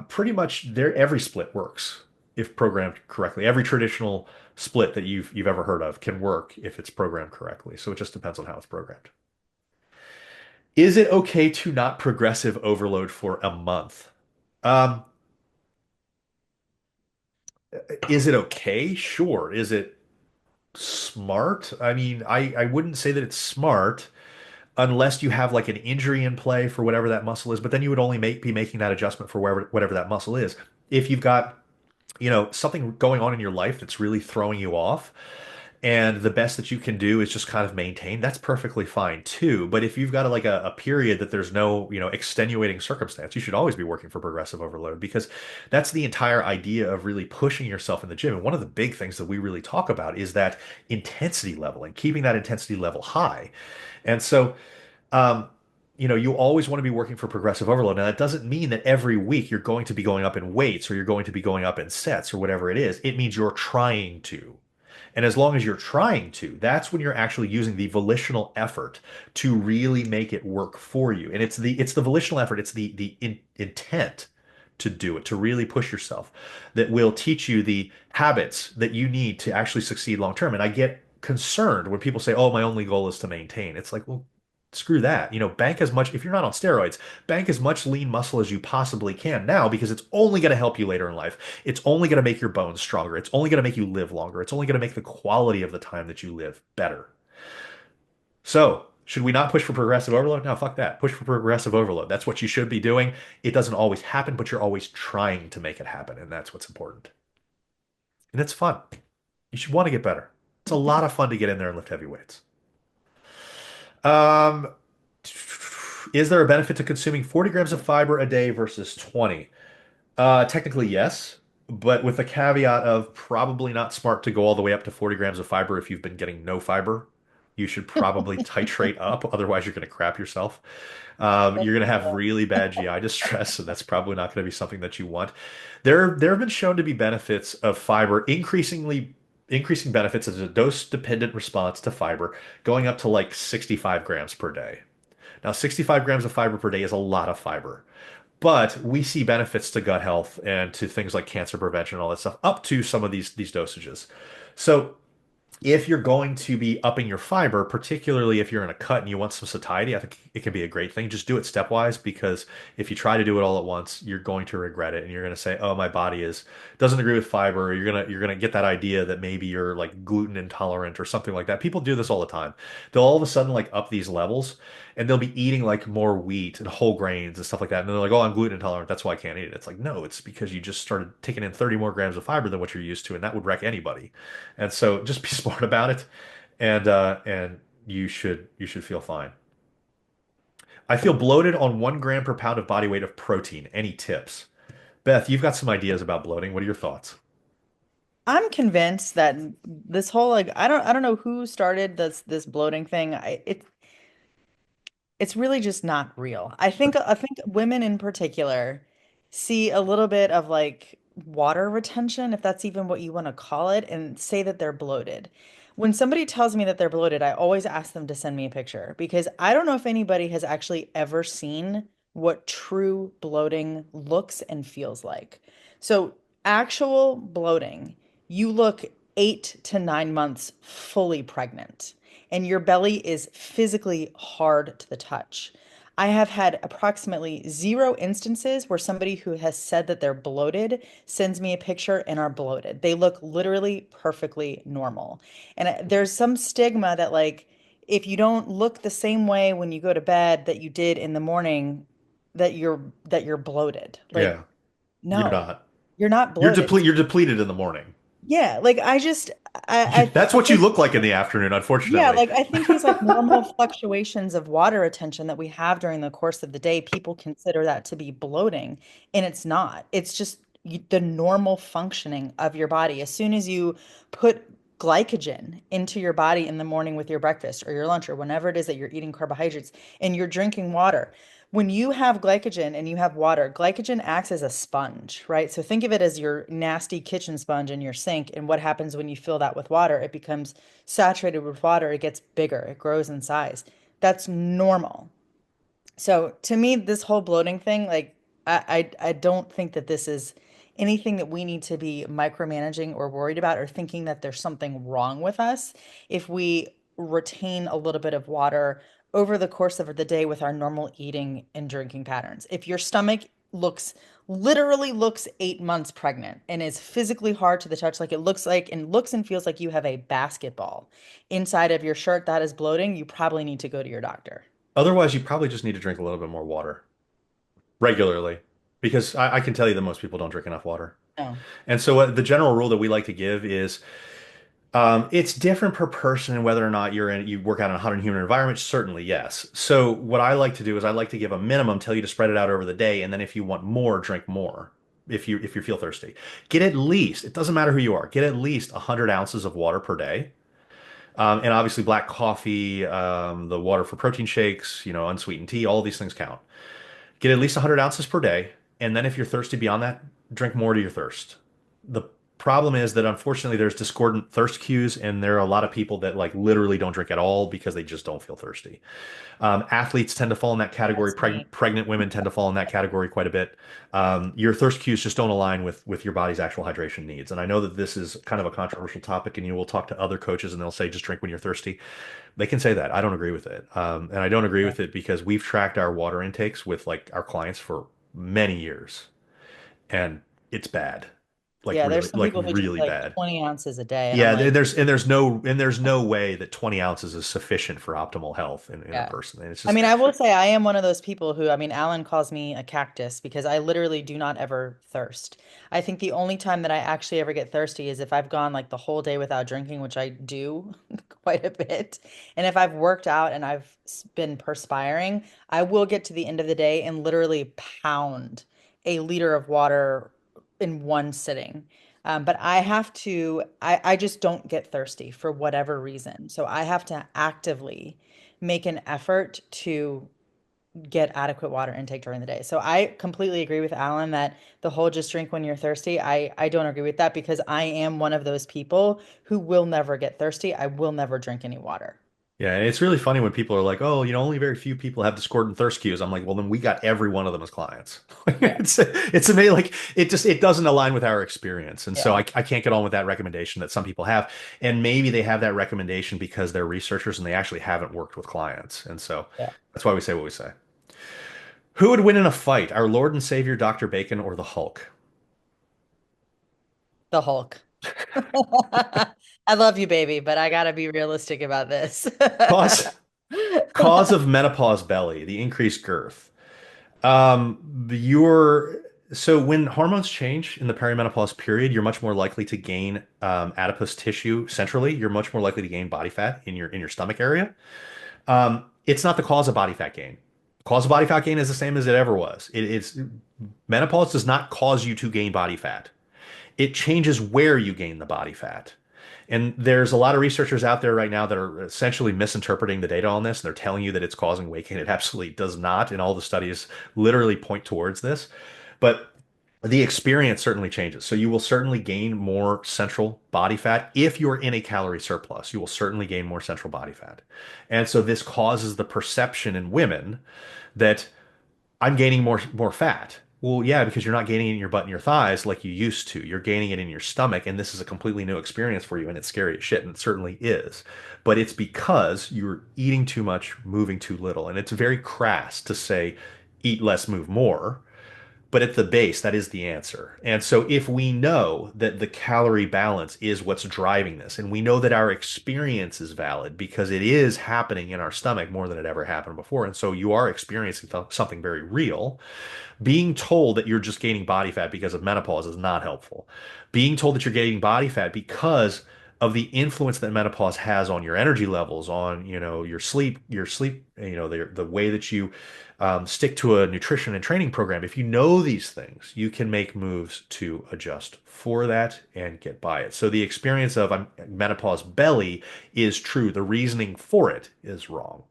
Pretty much every split works if programmed correctly. Every traditional split that you've ever heard of can work if it's programmed correctly. So it just depends on how it's programmed. Is it okay to not progressive overload for a month? Um, is it okay? Sure. Is it smart? I mean, I wouldn't say that it's smart unless you have like an injury in play for whatever that muscle is, but then you would only be making that adjustment for whatever that muscle is. If you've got something going on in your life that's really throwing you off, and the best that you can do is just kind of maintain. That's perfectly fine too. But if you've got like a period that there's no, extenuating circumstance, you should always be working for progressive overload because that's the entire idea of really pushing yourself in the gym. And one of the big things that we really talk about is that intensity level and keeping that intensity level high. And so, um, you always want to be working for progressive overload. Now, that doesn't mean that every week you're going to be going up in weights or you're going to be going up in sets or whatever it is. It means you're trying to. And as long as you're trying to, that's when you're actually using the volitional effort to really make it work for you. And it's the volitional effort, it's the intent to do it, to really push yourself, that will teach you the habits that you need to actually succeed long term. And I get concerned when people say, "Oh, my only goal is to maintain." It's like, well, screw that. Bank as much, if you're not on steroids, bank as much lean muscle as you possibly can now because it's only going to help you later in life. It's only going to make your bones stronger. It's only going to make you live longer. It's only going to make the quality of the time that you live better. So, should we not push for progressive overload? No, fuck that. Push for progressive overload. That's what you should be doing. It doesn't always happen, but you're always trying to make it happen, and that's what's important. And it's fun. You should want to get better. It's a lot of fun to get in there and lift heavy weights. Um, is there a benefit to consuming 40 grams of fiber a day versus 20? Technically, yes, but with the caveat of probably not smart to go all the way up to 40 grams of fiber if you've been getting no fiber. You should probably titrate up, otherwise you're going to crap yourself. You're going to have really bad GI distress, and that's probably not going to be something that you want. There have been shown to be benefits of fiber, increasing benefits as a dose-dependent response to fiber, going up to like 65 grams per day. Now, 65 grams of fiber per day is a lot of fiber. But we see benefits to gut health and to things like cancer prevention and all that stuff up to some of these dosages. So if you're going to be upping your fiber, particularly if you're in a cut and you want some satiety, I think it can be a great thing. Just do it stepwise because if you try to do it all at once, you're going to regret it and you're going to say, "Oh, my body is doesn't agree with fiber." Or you're gonna get that idea that maybe you're like gluten intolerant or something like that. People do this all the time. They'll all of a sudden like up these levels and they'll be eating like more wheat and whole grains and stuff like that. And they're like, "Oh, I'm gluten intolerant. That's why I can't eat it." It's like, no, it's because you just started taking in 30 more grams of fiber than what you're used to, and that would wreck anybody. And so just be smart about it, and you should feel fine. I feel bloated on 1 gram per pound of body weight of protein. Any tips? Beth, you've got some ideas about bloating. What are your thoughts? I'm convinced that this whole like I don't know who started this bloating thing. It's really just not real. I think women in particular see a little bit of like water retention, if that's even what you want to call it, and say that they're bloated. When somebody tells me that they're bloated, I always ask them to send me a picture because I don't know if anybody has actually ever seen what true bloating looks and feels like. So, actual bloating, you look 8 to 9 months fully pregnant and your belly is physically hard to the touch. I have had approximately 0 instances where somebody who has said that they're bloated sends me a picture and are bloated. They look literally perfectly normal. And there's some stigma that, like, if you don't look the same way when you go to bed that you did in the morning, that you're bloated. Like, Yeah, you're no, not. you're not You're bloated. deplete. You're depleted in the morning. Yeah, like I just That's I what you think look like in the afternoon, yeah, unfortunately. like I think these like normal fluctuations of water retention that we have during the course of the day, people consider that to be bloating, and it's not. It's just the normal functioning of your body. As soon as you put glycogen into your body in the morning with your breakfast or your lunch or whenever it is that you're eating carbohydrates and you're drinking water, when you have glycogen and you have water, glycogen acts as a sponge, right? So think of it as your nasty kitchen sponge in your sink. And what happens when you fill that with water? It becomes saturated with water, it gets bigger, it grows in size. That's normal. So to me, this whole bloating thing, like I don't think that this is anything that we need to be micromanaging or worried about or thinking that there's something wrong with us if we retain a little bit of water over the course of the day with our normal eating and drinking patterns. If your stomach literally looks 8 months pregnant and is physically hard to the touch, like it looks like and looks and feels like you have a basketball inside of your shirt that is bloating, you probably need to go to your doctor. Otherwise, you probably just need to drink a little bit more water regularly, because I can tell you that most people don't drink enough water. No. And so, the general rule that we like to give is It's different per person and whether or not you work out in a 100 human environment. Certainly, yes. So what I like to do is I like to give a minimum, tell you to spread it out over the day, and then if you want more, drink more. If you feel thirsty, get at least, it doesn't matter who you are, get at least 100 ounces of water per day. And obviously black coffee, the water for protein shakes, unsweetened tea, all these things count. Get at least 100 ounces per day, and then if you're thirsty beyond that, drink more to your thirst. The problem is that unfortunately there's discordant thirst cues, and there are a lot of people that like literally don't drink at all because they just don't feel thirsty. Athletes tend to fall in that category. That's me. Pregnant women tend to fall in that category quite a bit. Your thirst cues just don't align with your body's actual hydration needs. And I know that this is kind of a controversial topic, and you will talk to other coaches, and they'll say just drink when you're thirsty. They can say that. I don't agree with it. And I don't agree Yeah. with it because we've tracked our water intakes with like our clients for many years, and it's bad, Yeah, there's some like people who drink really like bad. 20 ounces a day, and I'm Yeah, like, there's no way that 20 ounces is sufficient for optimal health in a yeah. person. And it's I just mean, I will say I am one of those people who, I mean, Alan calls me a cactus because I literally do not ever thirst. I think the only time that I actually ever get thirsty is if I've gone like the whole day without drinking, which I do quite a bit. And if I've worked out and been perspiring, I will get to the end of the day and literally pound a liter of water in one sitting. But I just don't get thirsty for whatever reason. So I have to actively make an effort to get adequate water intake during the day. So I completely agree with Alan that the whole just drink when you're thirsty. I don't agree with that because I am one of those people who will never get thirsty. I will never drink any water. yeah, and it's really funny when people are like, "Oh, only very few people have discordant thirst cues." I'm like, "Well, then we got every one of them as clients." Yeah. It's amazing. Like it doesn't align with our experience, and so Yeah. I can't get on with that recommendation that some people have, and maybe they have that recommendation because they're researchers and they actually haven't worked with clients, and so Yeah. that's why we say what we say. Who would win in a fight, our Lord and Savior Dr. Bacon or the Hulk? The Hulk. I love you, baby, but I gotta be realistic about this. Cause cause of menopause belly, the increased girth. Your so when hormones change in the perimenopause period, you're much more likely to gain adipose tissue centrally. You're much more likely to gain body fat in your stomach area. It's not the cause of body fat gain. Cause of body fat gain is the same as it ever was. It's menopause does not cause you to gain body fat. It changes where you gain the body fat. And there's a lot of researchers out there right now that are essentially misinterpreting the data on this. They're telling you that it's causing weight gain. It absolutely does not. And all the studies literally point towards this. But the experience certainly changes. So you will certainly gain more central body fat if you're in a calorie surplus. You will certainly gain more central body fat. And so this causes the perception in women that I'm gaining more fat. Well, yeah, because you're not gaining it in your butt and your thighs like you used to. You're gaining it in your stomach, and this is a completely new experience for you, and it's scary as shit, and it certainly is. But it's because you're eating too much, moving too little, and it's very crass to say eat less, move more. But at the base, that is the answer. And so if we know that the calorie balance is what's driving this, and we know that our experience is valid because it is happening in our stomach more than it ever happened before, and so you are experiencing something very real. Being told that you're just gaining body fat because of menopause is not helpful. Being told that you're gaining body fat because of the influence that menopause has on your energy levels, on, your sleep, the way that you stick to a nutrition and training program. If you know these things, you can make moves to adjust for that and get by it. So the experience of menopause belly is true. The reasoning for it is wrong.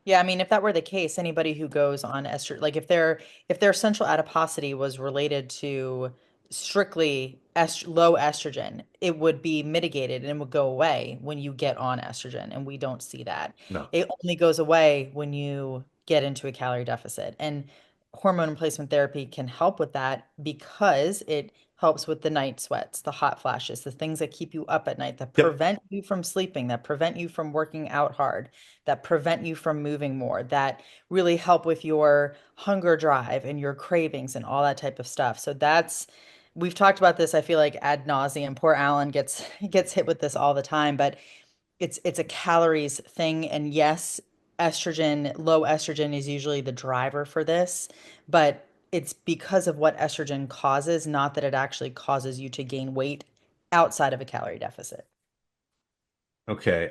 Yeah, I mean, if that were the case, anybody who goes on estrogen, like if their central adiposity was related to strictly low estrogen, it would be mitigated and would go away when you get on estrogen, and we don't see that. No. It only goes away when you get into a calorie deficit, and hormone replacement therapy can help with that because it helps with the night sweats, the hot flashes, the things that keep you up at night, that Yep. prevent you from sleeping, that prevent you from working out hard, that prevent you from moving more, that really help with your hunger drive and your cravings and all that type of stuff. So we've talked about this, I feel like ad nauseum. Poor Alan gets hit with this all the time, but it's a calories thing. And yes, low estrogen is usually the driver for this, but it's because of what estrogen causes, not that it actually causes you to gain weight outside of a calorie deficit. Okay.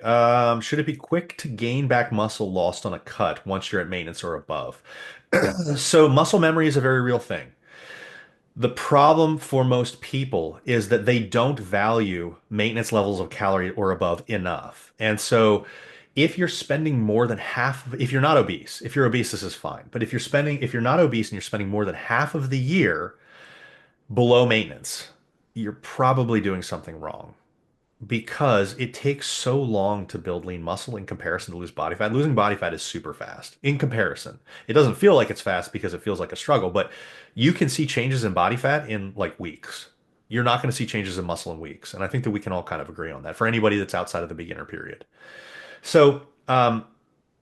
Should it be quick to gain back muscle lost on a cut once you're at maintenance or above? So muscle memory is a very real thing. The problem for most people is that they don't value maintenance levels of calorie or above enough. And so if you're spending more than half, if you're not obese, if you're obese, this is fine. But if you're not obese and you're spending more than half of the year below maintenance, you're probably doing something wrong because it takes so long to build lean muscle in comparison to lose body fat. Losing body fat is super fast in comparison. It doesn't feel like it's fast because it feels like a struggle, but you can see changes in body fat in like weeks. You're not going to see changes in muscle in weeks. And I think that we can all kind of agree on that for anybody that's outside of the beginner period. So,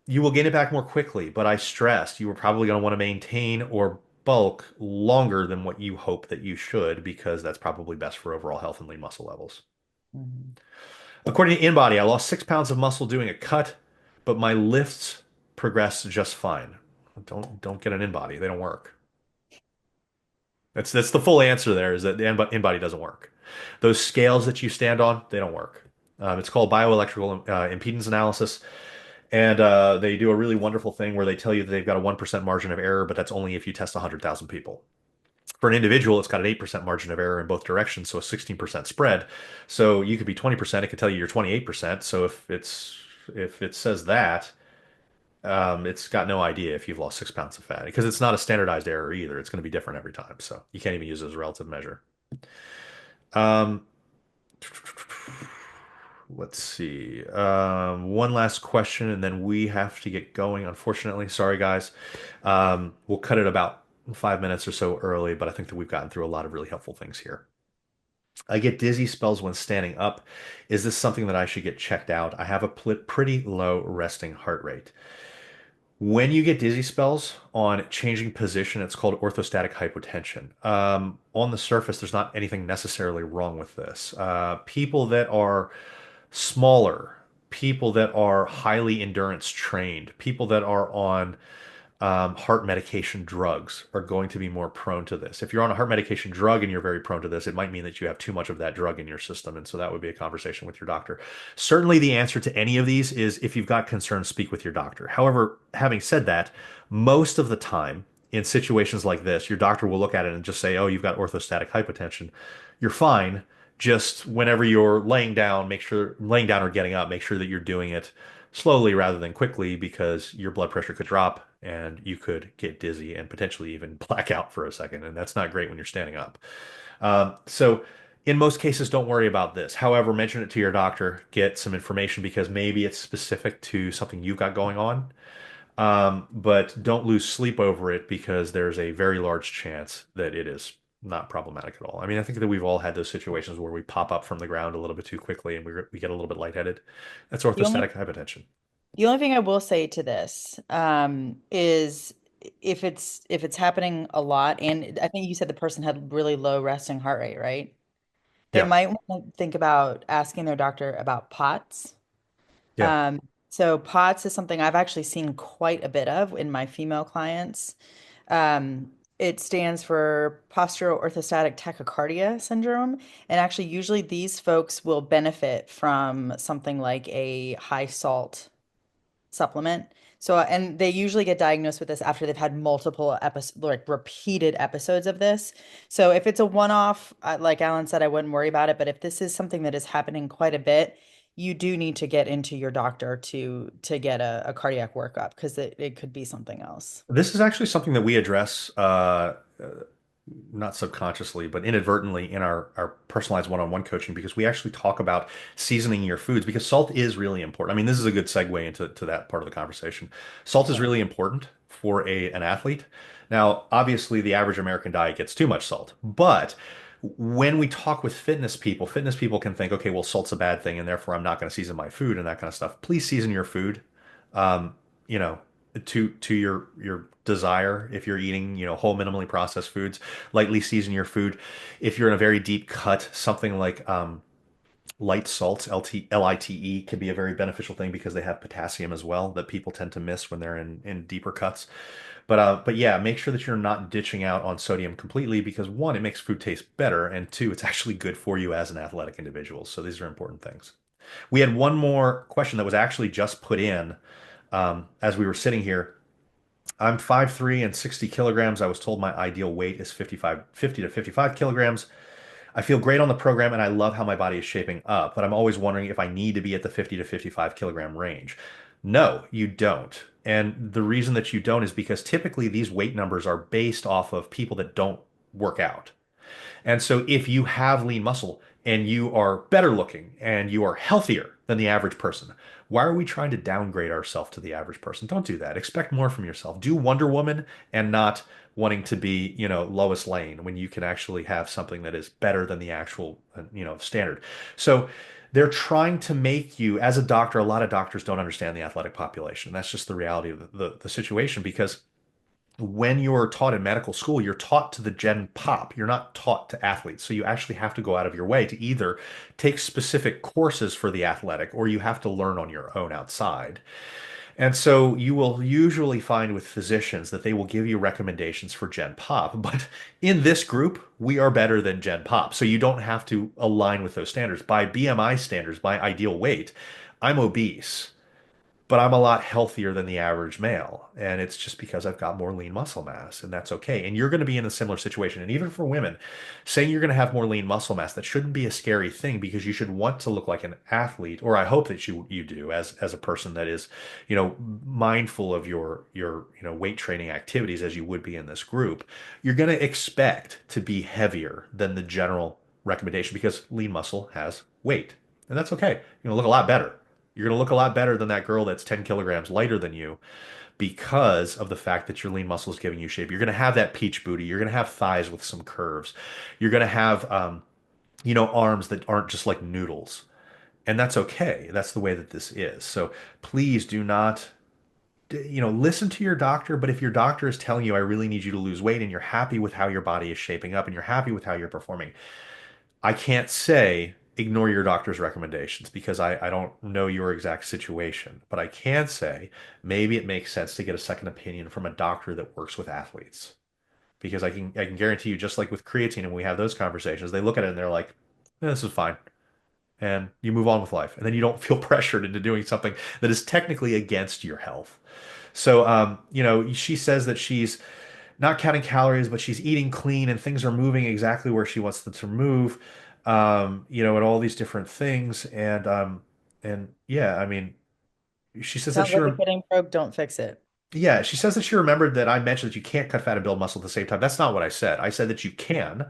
you will gain it back more quickly, but I stressed you are probably going to want to maintain or bulk longer than what you hope that you should because that's probably best for overall health and lean muscle levels. Mhm. According to InBody, I lost 6 pounds of muscle doing a cut, but my lifts progressed just fine. Don't get an InBody; they don't work. That's the full answer. There is that the InBody doesn't work. Those scales that you stand on, they don't work. It's called bioelectrical impedance analysis, and they do a really wonderful thing where they tell you that they've got a 1% margin of error, but that's only if you test 100,000 people. For an individual, it's got an 8% margin of error in both directions, so a 16% spread. So you could be 20%, it could tell you you're 28%. So if it says that, it's got no idea if you've lost 6 pounds of fat because it's not a standardized error either. It's going to be different every time. So you can't even use it as a relative measure. Um, let's see. One last question, and then we have to get going, unfortunately. Sorry, guys. We'll cut it about 5 minutes or so early, but I think that we've gotten through a lot of really helpful things here. I get dizzy spells when standing up. Is this something that I should get checked out? I have a pretty low resting heart rate. When you get dizzy spells on changing position, it's called orthostatic hypotension. On the surface, there's not anything necessarily wrong with this. People that are smaller, people that are highly endurance trained, people that are on heart medication drugs are going to be more prone to this. If you're on a heart medication drug and you're very prone to this, it might mean that you have too much of that drug in your system. And so that would be a conversation with your doctor. Certainly, the answer to any of these is if you've got concerns, speak with your doctor. However, having said that, most of the time, in situations like this, your doctor will look at it and just say, oh, you've got orthostatic hypotension. You're fine. Just whenever you're laying down or getting up, make sure that you're doing it slowly rather than quickly because your blood pressure could drop and you could get dizzy and potentially even black out for a second. And that's not great when you're standing up. So, in most cases, don't worry about this. However, mention it to your doctor, get some information because maybe it's specific to something you've got going on. But don't lose sleep over it because there's a very large chance that it is not problematic at all. I mean, I think that we've all had those situations where we pop up from the ground a little bit too quickly and we get a little bit lightheaded. That's The only orthostatic hypotension. the only thing I will say to this is if it's happening a lot, and I think you said the person had really low resting heart rate, right? They Yeah. might want to think about asking their doctor about POTS. Yeah. Um, so POTS is something I've actually seen quite a bit of in my female clients. It stands for postural orthostatic tachycardia syndrome. And actually, usually these folks will benefit from something like a high salt supplement. So, and they usually get diagnosed with this after they've had multiple episodes, like repeated episodes of this. So, if it's a one-off, like Alan said, I wouldn't worry about it. But if this is something that is happening quite a bit, you do need to get into your doctor to get a cardiac workup because it could be something else. This is actually something that we address not subconsciously, but inadvertently in our personalized one-on-one coaching because we actually talk about seasoning your foods because salt is really important. I mean, this is a good segue into that part of the conversation. Salt is Yeah. really important for an athlete. Now, obviously, the average American diet gets too much salt, but when we talk with fitness people can think, okay, well, salt's a bad thing, and therefore I'm not going to season my food and that kind of stuff. Please season your food. Um, you know, to your desire if you're eating whole minimally processed foods, lightly season your food. If you're in a very deep cut, something like light salts, LITE, can be a very beneficial thing because they have potassium as well that people tend to miss when they're in deeper cuts. But yeah, make sure that you're not ditching out on sodium completely because one, it makes food taste better, and two, it's actually good for you as an athletic individual. So these are important things. We had one more question that was actually just put in as we were sitting here. I'm 5'3" and 60 kilograms. I was told my ideal weight is 50 to 55 kilograms. I feel great on the program and I love how my body is shaping up, but I'm always wondering if I need to be at the 50 to 55 kilogram range. No, you don't. And the reason that you don't is because typically these weight numbers are based off of people that don't work out. And so if you have lean muscle and you are better looking and you are healthier than the average person, why are we trying to downgrade ourselves to the average person? Don't do that. Expect more from yourself. Do Wonder Woman and not wanting to be, Lois Lane when you can actually have something that is better than the actual, standard. So they're trying to make you, as a doctor, a lot of doctors don't understand the athletic population. That's just the reality of the situation because when you're taught in medical school, you're taught to the gen pop. You're not taught to athletes. So you actually have to go out of your way to either take specific courses for the athletic or you have to learn on your own outside. And so you will usually find with physicians that they will give you recommendations for gen pop. But in this group, we are better than gen pop. So you don't have to align with those standards. By BMI standards, by ideal weight, I'm obese, but I'm a lot healthier than the average male. And it's just because I've got more lean muscle mass, and that's okay. And you're going to be in a similar situation. And even for women, saying you're going to have more lean muscle mass, that shouldn't be a scary thing because you should want to look like an athlete, or I hope that you do as a person that is, mindful of your weight training activities as you would be in this group. You're going to expect to be heavier than the general recommendation because lean muscle has weight. And that's okay. You're going to look a lot better. You're going to look a lot better than that girl that's 10 kilograms lighter than you because of the fact that your lean muscle is giving you shape. You're going to have that peach booty. You're going to have thighs with some curves. You're going to have, arms that aren't just like noodles. And that's okay. That's the way that this is. So please do not, listen to your doctor. But if your doctor is telling you, I really need you to lose weight and you're happy with how your body is shaping up and you're happy with how you're performing, I can't say ignore your doctor's recommendations because I don't know your exact situation, but I can say maybe it makes sense to get a second opinion from a doctor that works with athletes. Because I can guarantee you, just like with creatine, and we have those conversations, they look at it and they're like, this is fine. And you move on with life. And then you don't feel pressured into doing something that is technically against your health. So, she says that she's not counting calories, but she's eating clean and things are moving exactly where she wants them to move, and all these different things. And yeah, I mean, she says that Sounds like a fitting probe. Don't fix it. yeah, she says that she remembered that I mentioned that you can't cut fat and build muscle at the same time. That's not what I said. I said that you can.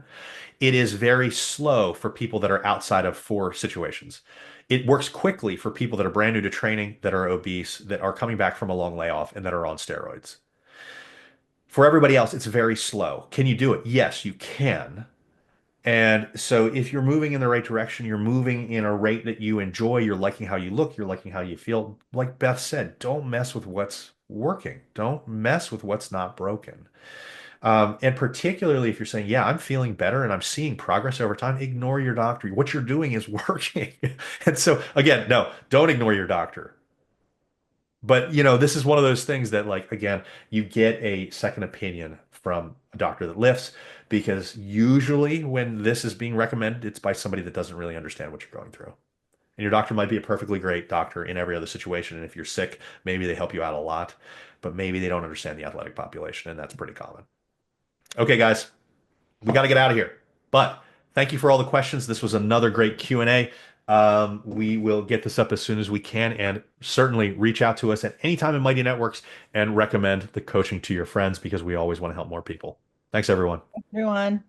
It is very slow for people that are outside of four situations. It works quickly for people that are brand new to training, that are obese, that are coming back from a long layoff, and that are on steroids. For everybody else, it's very slow. Can you do it? Yes, you can. And so if you're moving in the right direction, you're moving in a rate that you enjoy, you're liking how you look, you're liking how you feel. Like Beth said, don't mess with what's working. Don't mess with what's not broken. And particularly if you're saying, yeah, I'm feeling better and I'm seeing progress over time, ignore your doctor. What you're doing is working. And so again, no, don't ignore your doctor. But this is one of those things that, like, again, you get a second opinion from a doctor that lifts because usually when this is being recommended, it's by somebody that doesn't really understand what you're going through. And your doctor might be a perfectly great doctor in every other situation. And if you're sick, maybe they help you out a lot, but maybe they don't understand the athletic population, and that's pretty common. Okay, guys, we got to get out of here. But thank you for all the questions. This was another great Q&A. We will get this up as soon as we can, and certainly reach out to us at any time in Mighty Networks and recommend the coaching to your friends because we always want to help more people. Thanks, everyone. Everyone.